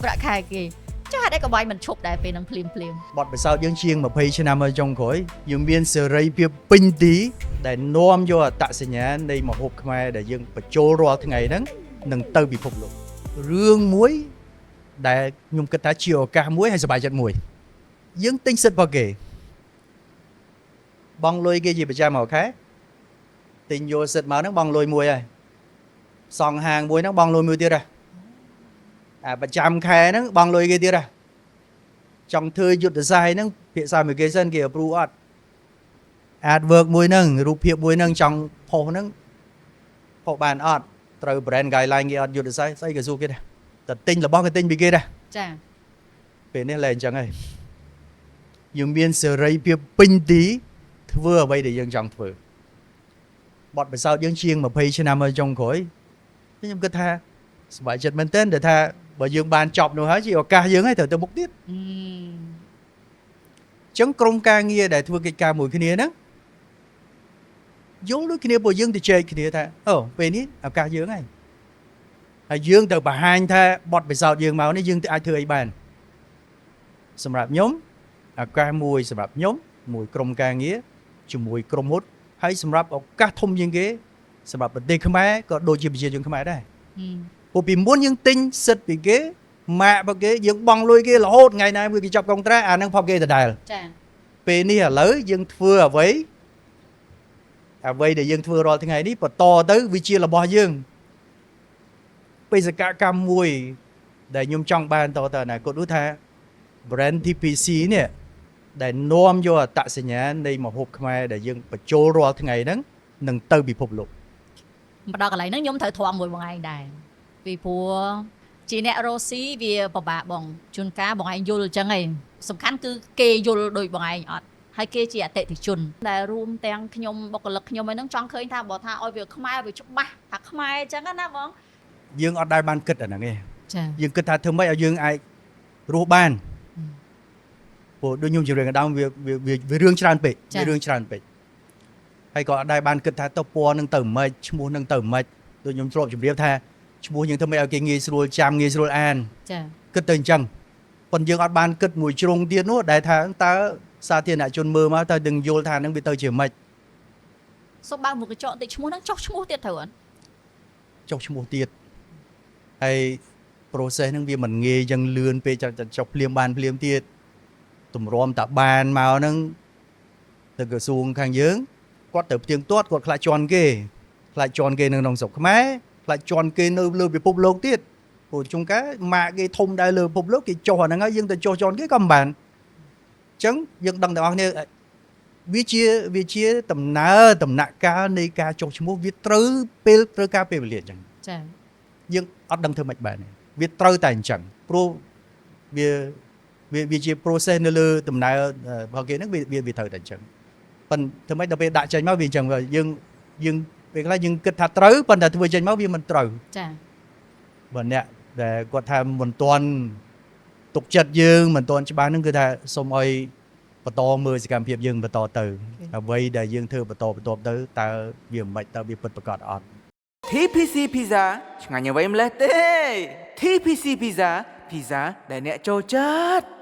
ប្រាក់ខែគេចុះហេតុអីក៏បាយមិនឈប់ដែរពេលនឹងភ្លាមបទពិសោធន៍យើងជាង20ឆ្នាំហើយចុងក្រោយយើងមានសេរីភាពពេញទីដែលនាំយកអត្តសញ្ញាណនៃម្ហូបខ្មែរដែលយើងបញ្ចូលរាល់ថ្ងៃហ្នឹងនឹងទៅពិភពលោករឿងមួយដែលខ្ញុំគិតថាជាឱកាសមួយហើយសប្បាយចិត្តមួយយើងទិញសិទ្ធិរបស់គេបងលុយគេជាប្រចាំមួយខែទិញយកសិទ្ធិមកហ្នឹងបងលុយមួយហើយសង់ហាងមួយហ្នឹងបងលុយមួយទៀតដែរអាប្រចាំខែហ្នឹងបងលុយគេទៀតដែរចង់ធ្វើយុទ្ធសាស្ត្រហ្នឹងភាសាមួយគេសិនគេ approve អត់ artwork មួយហ្នឹងរូបភាពមួយហ្នឹងចង់ផុសហ្នឹងផុសបានអត់ត្រូវ brand guideline គេអត់យុទ្ធសាស្ត្រស្អីក៏សួរគេដែរតែទិញរបស់គេទិញពីគេដែរ ចា ពេលនេះលែងអញ្ចឹងហើយយើងមានសេរីភាពពេញទីធ្វើអ្វីដែលយើងចង់ធ្វើបទពិសោធន៍យើងជាង20ឆ្នាំហើយចុងក្រោយខ្ញុំគិតថាសប្បាយចិត្តមែនទែនដែលថាបើយើងបានចប់នោះហើយជាឱកាសយើងហើយត្រូវទៅមុខទៀតអញ្ចឹងក្រុមការងារដែលធ្វើកិច្ចការមួយគ្នាហ្នឹងយល់ដូចគ្នាពួកយើងទៅជែកគ្នាថាអូពេលនេះឱកាសយើងហើយយើងទៅបង្ហាញថាបទពិសោធន៍យើងមកនេះយើងអាចធ្វើអីបានសម្រាប់ខ្ញុំឱកាសមួយសម្រាប់ខ្ញុំមួយក្រុមការងារជាមួយក្រុមហ៊ុនហើយសម្រាប់ឱកាសធំជាងគេសម្រាប់ប្រទេសខ្មែរក៏ដូចជាប្រជាជនខ្មែរដែរពួកពីមុនយើងទិញសិទ្ធិពីគេម៉ាករបស់គេយើងបង់លុយគេរហូតថ្ងៃណាមួយគេចាប់កុងត្រាអាហ្នឹងផុសគេដដែលចាពេលនេះឥឡូវយើងធ្វើអ្វីដែលយើងធ្វើរាល់ថ្ងៃនេះបន្តទៅវាជារបស់យើងបេសកកម្មមួយដែលខ្ញុំចង់បានតទៅអនាគតនោះថា brand TPC នេះដែលនាំយកអត្តសញ្ញាណនៃម្ហូបខ្មែរដែលយើងបញ្ចូលរាល់ថ្ងៃហ្នឹងនឹងទៅពិភពលោកមកដល់កន្លែងហ្នឹងខ្ញុំត្រូវទ្រាំមួយបងឯងដែរពីព្រោះជាអ្នករស់ស៊ីវាពិបាកបងជួនកាលបងឯងយល់អញ្ចឹងឯងសំខាន់គឺគេយល់ដោយបងឯងអត់ហើយគេជាអតិថិជនដែលរួមទាំងខ្ញុំបុគ្គលិកខ្ញុំឯហ្នឹងចង់ឃើញថាបើថាឲ្យវាខ្មែរវាច្បាស់ថាខ្មែរអញ្ចឹងណាបងយើងអត់ដែលបានគិតអាហ្នឹងទេចាយើងគិតថាធ្វើម៉េចឲ្យយើងអាចរស់បានព្រោះដូចខ្ញុំជម្រាបកណ្ដោមវារឿងច្រើនពេកវារឿងច្រើនពេកហើយក៏អត់ដែលបានគិតថាទៅពណ៌នឹងទៅម៉េចឈ្មោះនឹងទៅម៉េចដូចខ្ញុំធ្លាប់ជម្រាបថាឈ្មោះយើងធ្វើម៉េចឲ្យគេងាយស្រួលចាំងាយស្រួលអានចាគិតទៅអញ្ចឹងប៉ុន្តែយើងអត់បានគិតមួយជ្រុងទៀតនោះដែលថាតើសាធារណជនមើលមកតើនឹងយល់ថានឹងវាទៅជាម៉េចសូមបើមុខកញ្ចក់តិចឈ្មោះហ្នឹងចុះឈ្មោះទៀតត្រូវអត់ចុះឈ្មោះទៀតហើយ process ហ្នឹងវាមិនងាយយ៉ាងលឿនពេកចុះភ្លាមបានភ្លាមទៀតទម្រាំតាបានមកហ្នឹងទៅក្រសួងខាងយើងគាត់ទៅផ្ទៀងទាត់គាត់ខ្លាចជន់គេនៅក្នុងស្រុកខ្មែរខ្លាចជន់គេនៅលើពិភពលោកទៀតព្រោះជុំកាម៉ាកគេធំដែរលើពិភពលោកគេចុះអាហ្នឹងហើយយើងទៅចុះជន់គេក៏មិនបានអញ្ចឹងយើងដឹងទាំងអស់គ្នាវាជាដំណាក់កាលនៃការចុះឈ្មោះវាត្រូវការពេលវេលាអញ្ចឹងចាយើងអត់ដឹងធ្វើម៉េចបានវាត្រូវតែអញ្ចឹងព្រោះវាជា process នៅលើដំណើររបស់គេហ្នឹងវាត្រូវតែអញ្ចឹងប៉ុន្តែធ្វើម៉េចដល់ពេលដាក់ចេញមកវាអញ្ចឹងយើងពេលខ្លះយើងគិតថាត្រូវប៉ុន្តែធ្វើចេញមកវាមិនត្រូវចាបើអ្នកដែលគាត់ថាមិនទាន់ទុកចិត្តយើងមិនទាន់ច្បាស់ហ្នឹងគឺថាសូមឲ្យបន្តមើលសកម្មភាពយើងបន្តទៅអ្វីដែលយើងធ្វើបន្តទៅតើវាមិនតើវាពិតប្រាកដអត់ TPC Pizza ឆ្ងាញ់អ្វីម្លេះទេ TPC Pizza ដែលអ្នកចូលចិត្ត